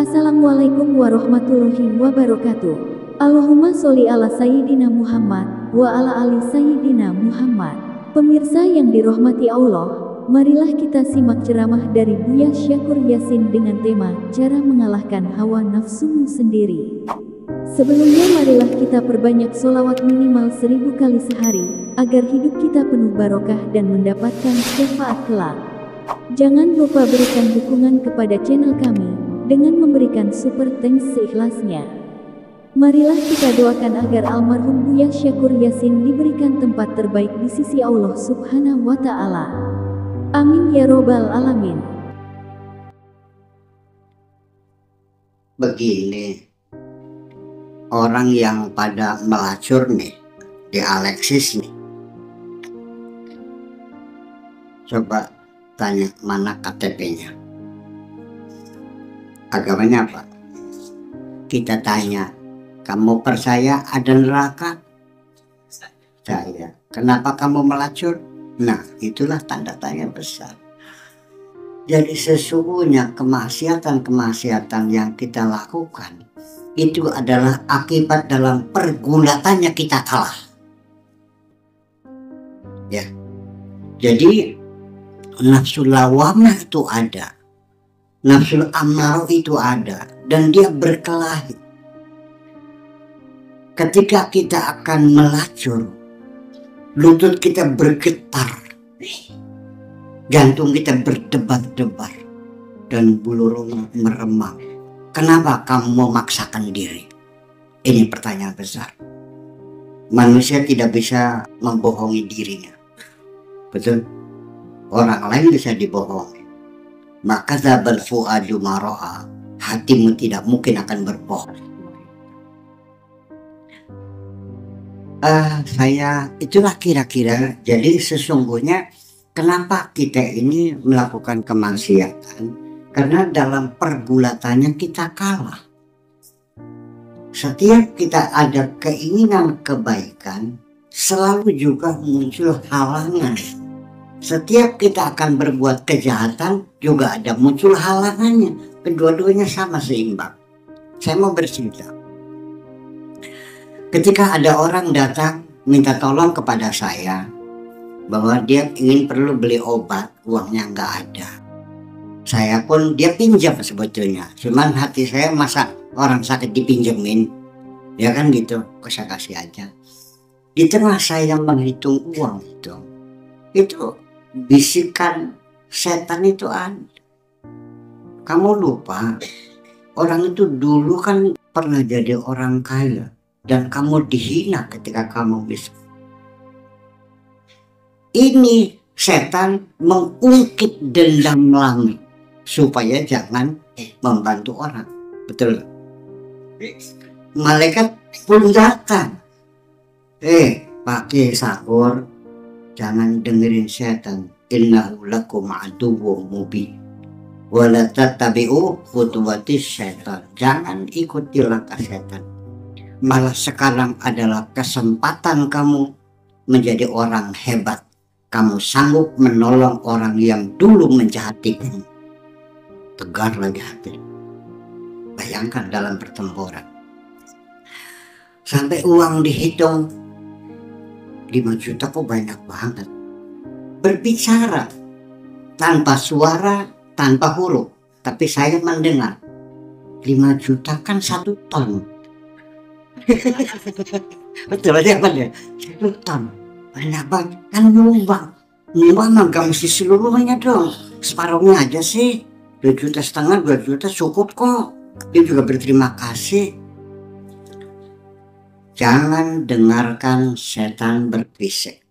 Assalamualaikum warahmatullahi wabarakatuh. Allahumma sholli ala Sayyidina Muhammad wa ala ali Sayyidina Muhammad. Pemirsa yang dirahmati Allah, marilah kita simak ceramah dari Buya Syakur Yasin dengan tema cara mengalahkan hawa nafsumu sendiri. Sebelumnya marilah kita perbanyak sholawat minimal 1000 kali sehari, agar hidup kita penuh barokah dan mendapatkan syafaat kelak. Jangan lupa berikan dukungan kepada channel kami dengan memberikan super thanks seikhlasnya. Marilah kita doakan agar almarhum Buya Syakur Yasin diberikan tempat terbaik di sisi Allah Subhanahu wa Ta'ala. Amin ya Robbal 'Alamin. Begini, orang yang pada melacur nih di Alexis nih, coba tanya mana KTP-nya, agamanya apa. Kita tanya, kamu percaya ada neraka? Saya. Kenapa kamu melacur? Nah, itulah tanda tanya besar. Jadi sesungguhnya kemaksiatan-kemaksiatan yang kita lakukan itu adalah akibat dalam pergulatannya kita kalah. Ya. Jadi nafsu lawamah itu ada, nafsu amarah itu ada, dan dia berkelahi. Ketika kita akan melacur, lutut kita bergetar, jantung kita berdebar-debar, dan bulu roma meremang. Kenapa kamu memaksakan diri? Ini pertanyaan besar. Manusia tidak bisa membohongi dirinya, betul? Orang lain bisa dibohongi. Maka zabal fuadu maroha, hatimu tidak mungkin akan berbohong. Itulah kira-kira. Jadi sesungguhnya kenapa kita ini melakukan kemaksiatan? Karena dalam pergulatannya kita kalah. Setiap kita ada keinginan kebaikan, selalu juga muncul halangan. Setiap kita akan berbuat kejahatan juga ada muncul halangannya. Kedua-duanya sama seimbang. Saya mau bercerita. Ketika ada orang datang minta tolong kepada saya bahwa dia perlu beli obat, uangnya nggak ada. Saya pun dia pinjam sebetulnya. Cuman hati saya masa orang sakit dipinjemin, ya kan gitu. Saya kasih aja. Di tengah saya menghitung uang itu bisikan setan itu ada. Kamu lupa, orang itu dulu kan pernah jadi orang kaya dan kamu dihina ketika kamu bisa. Ini setan mengungkit dendam langit supaya jangan membantu orang, betul? Malaikat pun datang, pakai Syakur, jangan dengerin setan. Innahu lakum aduwwum mubin wala tattabi'u khutuwatis setan. Jangan ikuti langkah setan. Malah sekarang adalah kesempatan kamu menjadi orang hebat. Kamu sanggup menolong orang yang dulu menjahati kamu. Tegar lagi hati. Bayangkan dalam pertempuran. Sampai uang dihitung 5 juta kok banyak banget. Berbicara tanpa suara, tanpa huruf, tapi saya mendengar 5 juta kan 1 ton. Betul aja apa ya? 1 ton banyak banget kan. Nyumbang nggak mesti seluruhnya dong, separuhnya aja sih. 2,5 juta 2 juta cukup kok. Dia juga berterima kasih. Jangan dengarkan setan berbisik.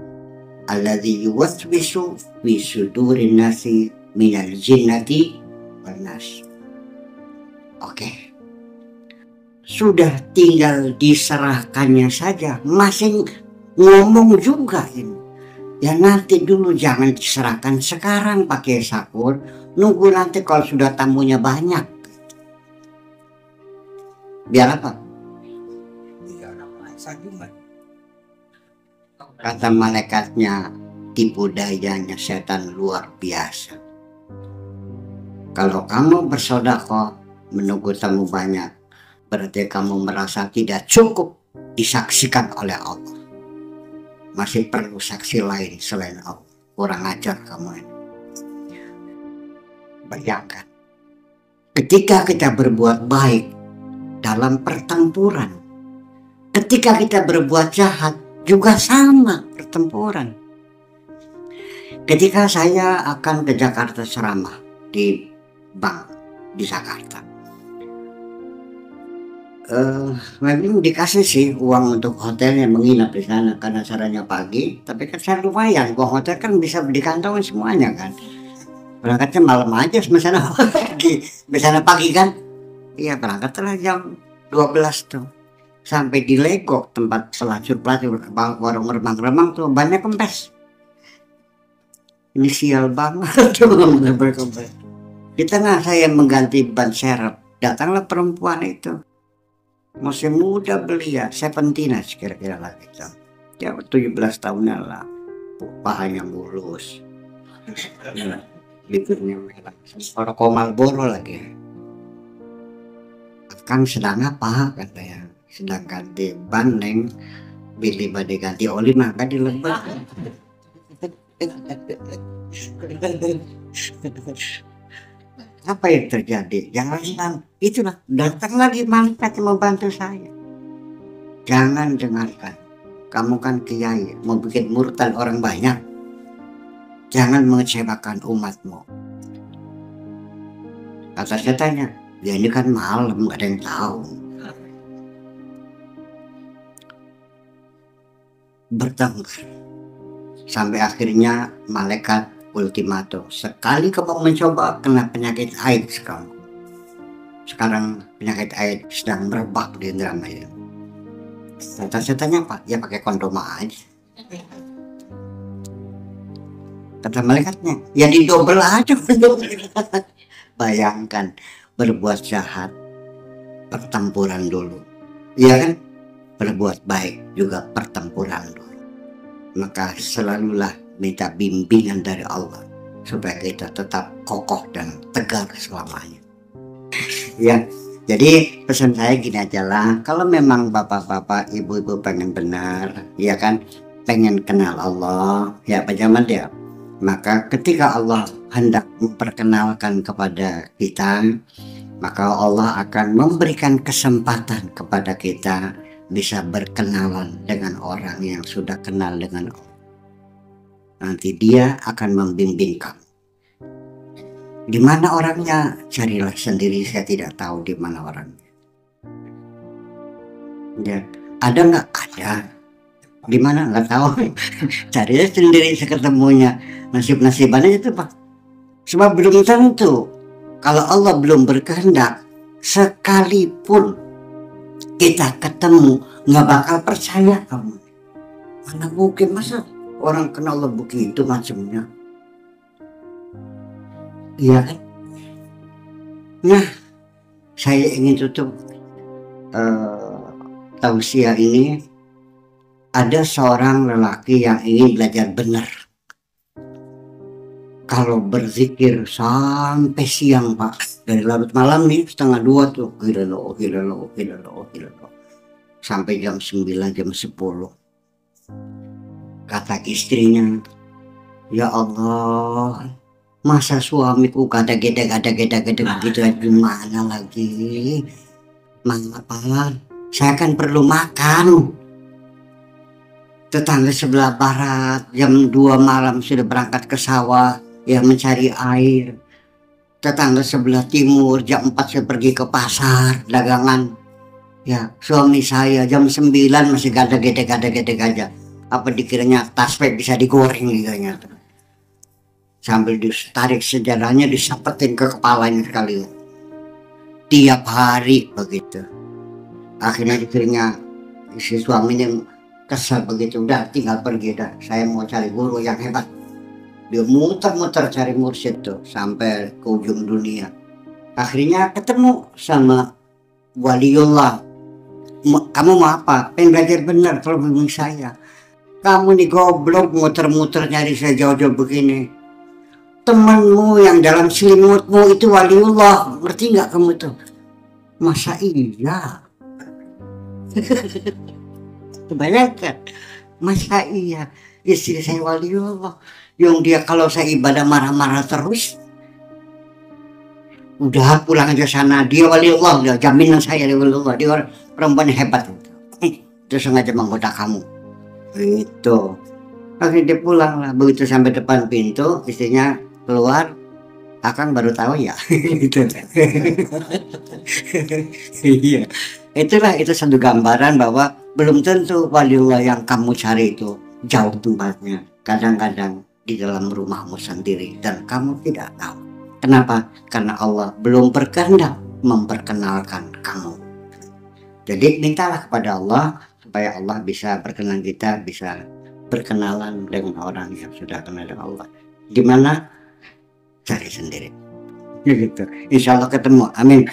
Alladzi yuwaswisu fi sudurin nasi minal jinnati wan nas. Oke. Sudah tinggal diserahkannya saja. Masih ngomong juga ini. Ya nanti dulu, jangan diserahkan sekarang pakai Syakur. Nunggu nanti kalau sudah tamunya banyak. Biar apa? Kata malaikatnya, tipu dayanya setan luar biasa. Kalau kamu bersedekah, menunggu tamu banyak, berarti kamu merasa tidak cukup disaksikan oleh Allah. Masih perlu saksi lain selain Allah. Kurang ajar kamu ini. Bayangkan, ketika kita berbuat baik dalam pertempuran, ketika kita berbuat jahat juga sama pertempuran. Ketika saya akan ke Jakarta ceramah di bank di Jakarta, memang dikasih sih uang untuk hotelnya, menginap di sana karena acaranya pagi. Tapi kan saya lumayan, uang hotel kan bisa dikantongin semuanya kan. Berangkatnya malam aja, misalnya pagi kan. Iya, berangkatlah jam 12 tuh. Sampai di Legok, tempat pelacur warung remang-remang tuh banyak kempes. Ini sial banget tuh. Di tengah saya mengganti ban serep, datanglah perempuan itu. Masih muda belia, 17 kira-kira lah gitu. Ya 17 tahunan lah. Pahanya mulus. Bibirnya merah. Orang Marlboro lagi. Kang sedang apa katanya? Sedang ganti ban, Neng. Bili badai ganti oli maka dilebak. Apa yang terjadi? Jangan itulah, datang lagi malaikat yang membantu saya. Jangan dengarkan, kamu kan kiai, mau bikin murtad orang banyak. Jangan mengecewakan umatmu. Kata setannya, ya ini kan malam, gak ada yang tahu. Bertengkar sampai akhirnya malaikat ultimatum, sekali kamu mencoba kena penyakit AIDS kamu. Sekarang penyakit AIDS sedang merebak di Indramayu. Kata setannya apa? Ya pakai kondom aja. Kata malaikatnya, ya didobel aja. Bayangkan, berbuat jahat pertempuran dulu, iya kan? Berbuat baik juga pertempuran dulu. Maka selalulah minta bimbingan dari Allah supaya kita tetap kokoh dan tegar selamanya. Ya, jadi pesan saya gini aja lah, kalau memang bapak-bapak, ibu-ibu pengen benar, ya kan, pengen kenal Allah, ya Pak Jamal ya, maka ketika Allah hendak memperkenalkan kepada kita, maka Allah akan memberikan kesempatan kepada kita bisa berkenalan dengan orang yang sudah kenal dengan Allah. Nanti dia akan membimbing kamu. Di mana orangnya? Carilah sendiri, saya tidak tahu di mana orangnya. Ya, ada nggak? Ada. Di mana? Nggak tahu. Carilah sendiri seketemunya. Nasib-nasibannya itu Pak. Sebab belum tentu. Kalau Allah belum berkehendak, sekalipun kita ketemu, nggak bakal percaya kamu. Mana mungkin, masa orang kenal Allah begitu macamnya. Iya kan? Nah, saya ingin tutup tausiah ini. Ada seorang lelaki yang ingin belajar benar. Kalau berzikir sampai siang Pak, dari larut malam nih 1:30 tuh, gila loh, sampai jam 9, jam 10. Kata istrinya, ya Allah, masa suamiku gada-geda gitu, gimana lagi? Mengapa? Saya kan perlu makan. Tetangga sebelah barat jam 2 malam sudah berangkat ke sawah, ya mencari air. Tetangga sebelah timur jam 4 saya pergi ke pasar dagangan. Ya, suami saya jam 9 masih gada-gede aja. Apa dikiranya tasbih bisa digoreng gitu. Sambil ditarik sejarahnya, disapetin ke kepalanya sekali. Tiap hari begitu. Akhirnya dikiranya si suaminya kesal begitu, udah tinggal pergi dah. Saya mau cari guru yang hebat. Dia muter-muter cari mursyid tuh sampai ke ujung dunia. Akhirnya ketemu sama waliullah. Kamu mau apa? Pengen belajar benar, kalau bimbing saya. Kamu nih goblok, muter-muter nyari saya jauh-jauh begini. Temanmu yang dalam selimutmu itu waliullah, ngerti nggak kamu tuh? Masa iya? Kebanyakan. Masa iya istri saya waliullah, yang dia kalau saya ibadah marah-marah terus, udah pulang aja sana, dia waliullah, udah jaminan saya dia waliullah, dia perempuan hebat. Terus sengaja menggoda kamu. Itu. Akhirnya dia pulang lah, begitu sampai depan pintu, istrinya keluar, Akang baru tahu ya. Gitu. Iya. Itulah itu satu gambaran bahwa belum tentu waliullah yang kamu cari itu jauh tempatnya. Kadang-kadang di dalam rumahmu sendiri dan kamu tidak tahu. Kenapa? Karena Allah belum berkehendak memperkenalkan kamu. Jadi mintalah kepada Allah supaya Allah bisa berkenan kita, bisa berkenalan dengan orang yang sudah kenal dengan Allah. Gimana? Cari sendiri. Ya gitu. Insya Allah ketemu. Amin.